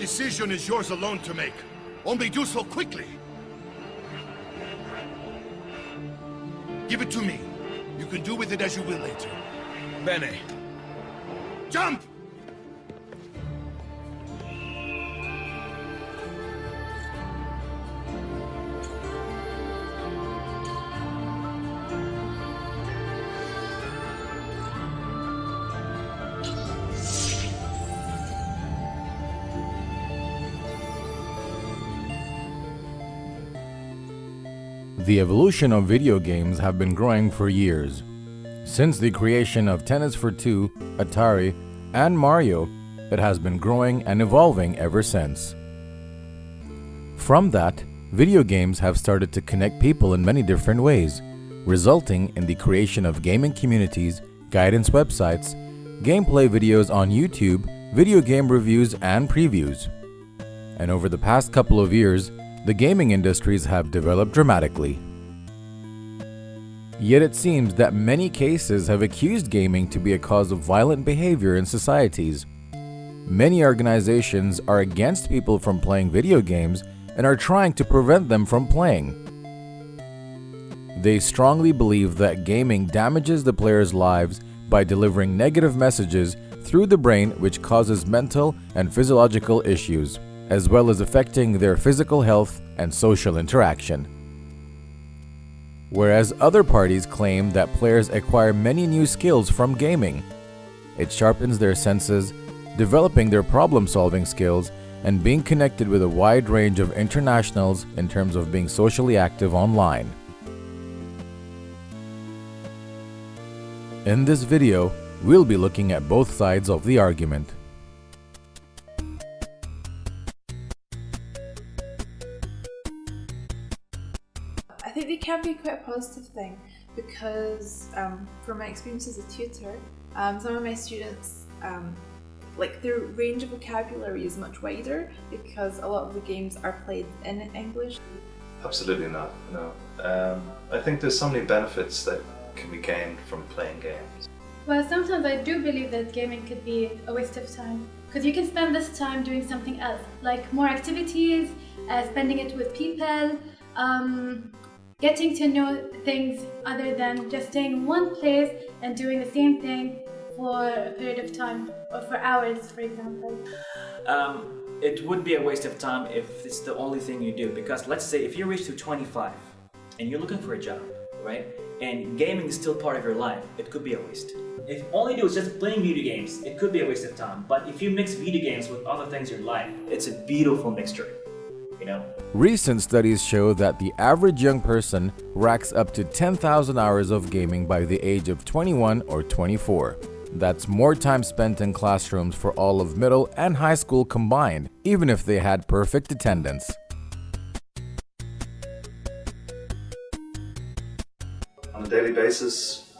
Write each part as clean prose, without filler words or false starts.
decision is yours alone to make. Only do so quickly. Give it to me. You can do with it as you will later. Bene. Jump! The evolution of video games have been growing for years. Since the creation of Tennis for Two, Atari, and Mario, it has been growing and evolving ever since. From that, video games have started to connect people in many different ways, resulting in the creation of gaming communities, guidance websites, gameplay videos on YouTube, video game reviews, and previews. And over the past couple of years, the gaming industries have developed dramatically. Yet it seems that many cases have accused gaming to be a cause of violent behavior in societies. Many organizations are against people from playing video games and are trying to prevent them from playing. They strongly believe that gaming damages the players' lives by delivering negative messages through the brain, which causes mental and physiological issues, as well as affecting their physical health and social interaction. Whereas other parties claim that players acquire many new skills from gaming. It sharpens their senses, developing their problem-solving skills, and being connected with a wide range of internationals in terms of being socially active online. In this video, we'll be looking at both sides of the argument. I think they can be quite a positive thing because from my experience as a tutor, some of my students, like their range of vocabulary is much wider because a lot of the games are played in English. Absolutely not, no. I think there's so many benefits that can be gained from playing games. Well, sometimes I do believe that gaming could be a waste of time because you can spend this time doing something else, like more activities, spending it with people, getting to know things other than just staying in one place and doing the same thing for a period of time, or for hours, for example. It would be a waste of time if it's the only thing you do, because let's say if you reach to 25 and you're looking for a job, right? And gaming is still part of your life, it could be a waste. If all you do is just playing video games, it could be a waste of time. But if you mix video games with other things in your life, it's a beautiful mixture, you know? Recent studies show that the average young person racks up to 10,000 hours of gaming by the age of 21 or 24. That's more time spent in classrooms for all of middle and high school combined, even if they had perfect attendance. On a daily basis,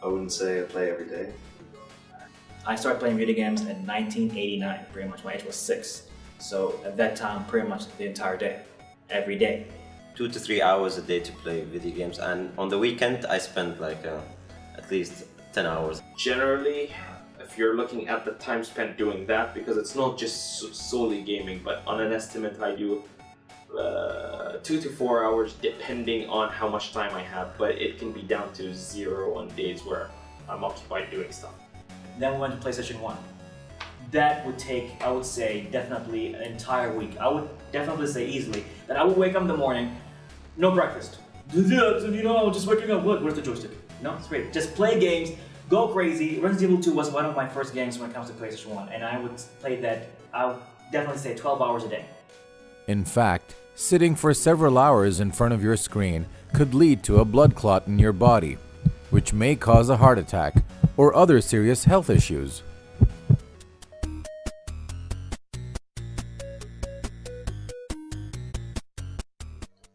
I wouldn't say I play every day. I started playing video games in 1989, pretty much. My age was 6. So at that time, pretty much the entire day, every day. 2 to 3 hours a day to play video games, and on the weekend I spend like at least 10 hours. Generally, if you're looking at the time spent doing that, because it's not just solely gaming, but on an estimate I do 2 to 4 hours depending on how much time I have, but it can be down to 0 on days where I'm occupied doing stuff. Then we went to PlayStation 1. That would take, I would say, definitely an entire week. I would definitely say easily that I would wake up in the morning, no breakfast. You know, just waking up, where's the joystick? No, it's great. Just play games, go crazy. Resident Evil 2 was one of my first games when it comes to PlayStation 1, and I would play that, I would definitely say 12 hours a day. In fact, sitting for several hours in front of your screen could lead to a blood clot in your body, which may cause a heart attack or other serious health issues.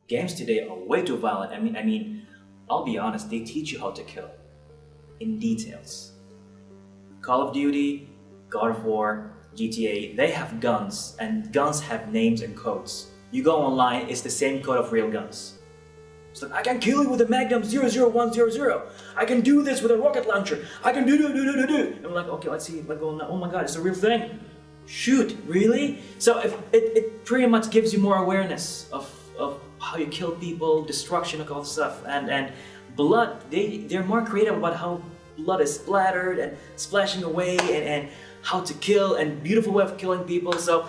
Games today are way too violent. I mean, I'll be honest, they teach you how to kill in details. Call of Duty, God of War, GTA, they have guns, and guns have names and codes. You go online, it's the same code of real guns. It's like, I can kill you with a Magnum 00100. I can do this with a rocket launcher. I can do. And I'm like, okay, let's see. Like, oh my God, it's a real thing. Shoot, really? So if it pretty much gives you more awareness of how you kill people, destruction, and all that stuff, and blood. They're more creative about how blood is splattered and splashing away, and how to kill, and beautiful way of killing people. So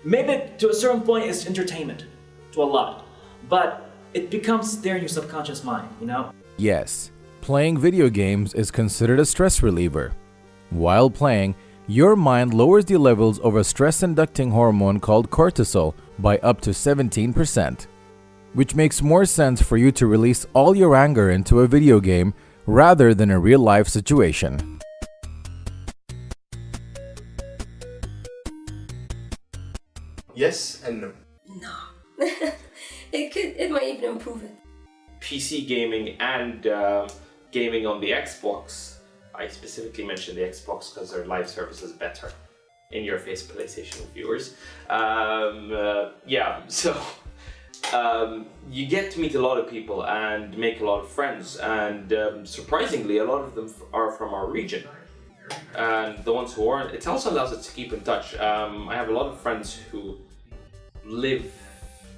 maybe to a certain point it's entertainment, to a lot, but it becomes there in your subconscious mind, you know? Yes, playing video games is considered a stress reliever. While playing, your mind lowers the levels of a stress-inducing hormone called cortisol by up to 17%, which makes more sense for you to release all your anger into a video game rather than a real-life situation. Yes and no. No. It might even improve it. PC gaming and gaming on the Xbox. I specifically mentioned the Xbox because their live service is better. In your face, PlayStation viewers. Yeah, so you get to meet a lot of people and make a lot of friends, and surprisingly, a lot of them are from our region. And the ones who aren't, it also allows us to keep in touch. I have a lot of friends who live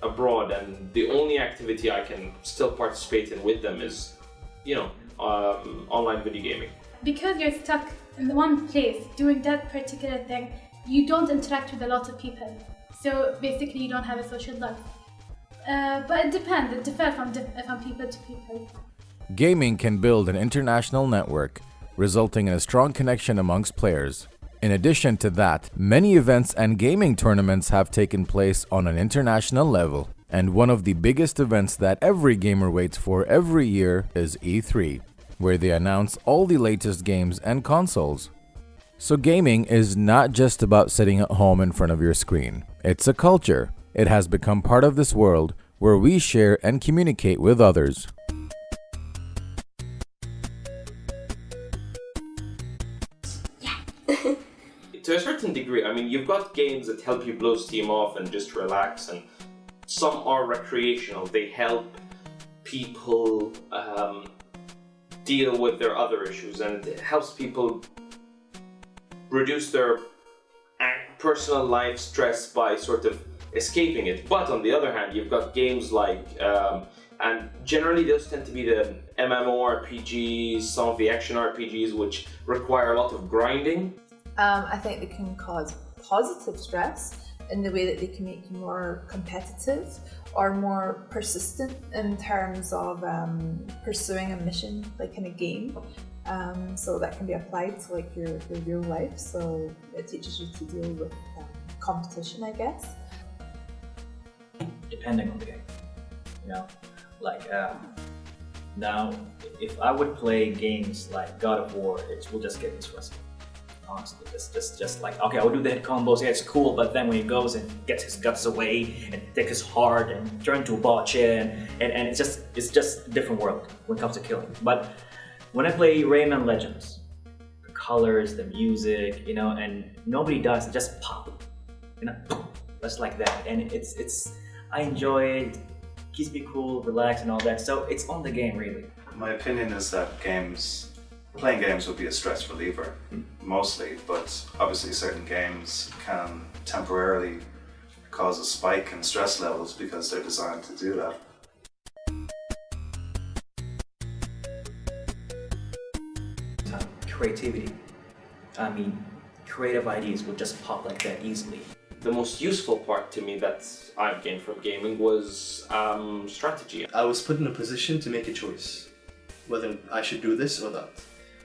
abroad, and the only activity I can still participate in with them is, you know, online video gaming. Because you're stuck in one place doing that particular thing, you don't interact with a lot of people. So basically you don't have a social life. But it depends, it differs from people to people. Gaming can build an international network, resulting in a strong connection amongst players. In addition to that, many events and gaming tournaments have taken place on an international level. And one of the biggest events that every gamer waits for every year is E3, where they announce all the latest games and consoles. So gaming is not just about sitting at home in front of your screen. It's a culture. It has become part of this world where we share and communicate with others. To a certain degree, I mean, you've got games that help you blow steam off and just relax, and some are recreational. They help people deal with their other issues, and it helps people reduce their personal life stress by sort of escaping it. But on the other hand, you've got games like, and generally those tend to be the MMORPGs, some of the action RPGs, which require a lot of grinding. I think they can cause positive stress in the way that they can make you more competitive or more persistent in terms of pursuing a mission, like in a game. So that can be applied to like your real life. So it teaches you to deal with competition, I guess. Depending on the game, you know, like now, if I would play games like God of War, it will just get me stressful. Honestly, just like, okay, I'll do the hit combos, yeah, it's cool, but then when he goes and gets his guts away and takes his heart and turn into a botcha, and it's just a different world when it comes to killing. But when I play Rayman Legends, the colors, the music, you know, and nobody dies, it just pop, you know, just like that, and it's I enjoy it, keeps me cool, relaxed, and all that. So it's on the game, really. My opinion is that playing games would be a stress reliever, mostly, but obviously certain games can temporarily cause a spike in stress levels because they're designed to do that. Creativity. I mean, creative ideas would just pop like that easily. The most useful part to me that I've gained from gaming was strategy. I was put in a position to make a choice, whether I should do this or that.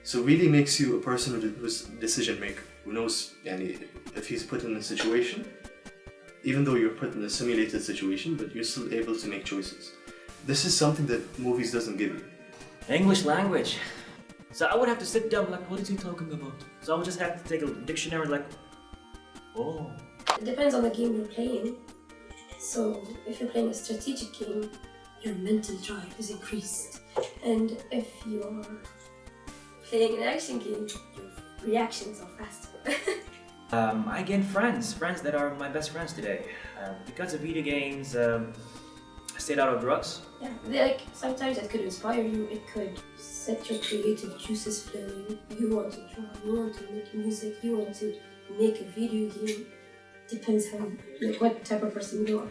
So it really makes you a person who's a decision maker, who knows if he's put in a situation, even though you're put in a simulated situation, but you're still able to make choices. This is something that movies doesn't give you. English language. So I would have to sit down like, what is he talking about? So I would just have to take a dictionary like, oh. It depends on the game you're playing. So if you're playing a strategic game, your mental drive is increased. And if you're playing an action game, your reactions are faster. I gained friends that are my best friends today. Because of video games, I stayed out of drugs. Yeah, like sometimes it could inspire you, it could set your creative juices flowing. You want to draw, you want to make music, you want to make a video game depends how, like, what type of person you are.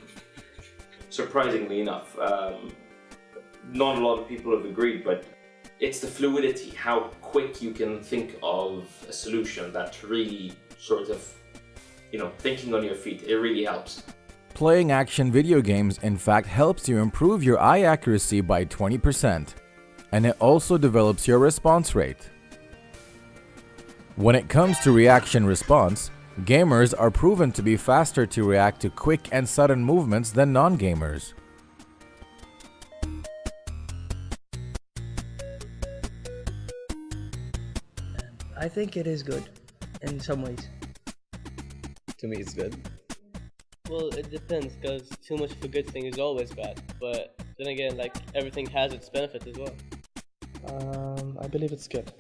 Surprisingly enough, not a lot of people have agreed, but it's the fluidity, how quick you can think of a solution that really sort of, thinking on your feet, it really helps. Playing action video games in fact helps you improve your eye accuracy by 20%, and it also develops your response rate. When it comes to reaction response, gamers are proven to be faster to react to quick and sudden movements than non-gamers. I think it is good in some ways. To me, it's good. Well, it depends, because too much of a good thing is always bad. But then again, like, everything has its benefits as well. I believe it's good.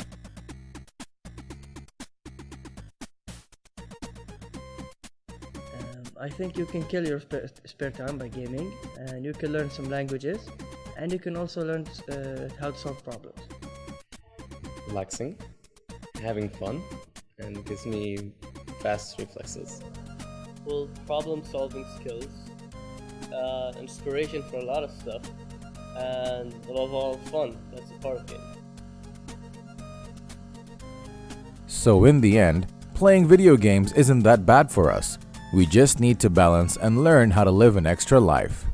I think you can kill your spare time by gaming, and you can learn some languages, and you can also learn how to solve problems. Relaxing, having fun, and gives me fast reflexes. Well, problem-solving skills, inspiration for a lot of stuff, and above all, fun. That's a part of it. So in the end, playing video games isn't that bad for us. We just need to balance and learn how to live an extra life.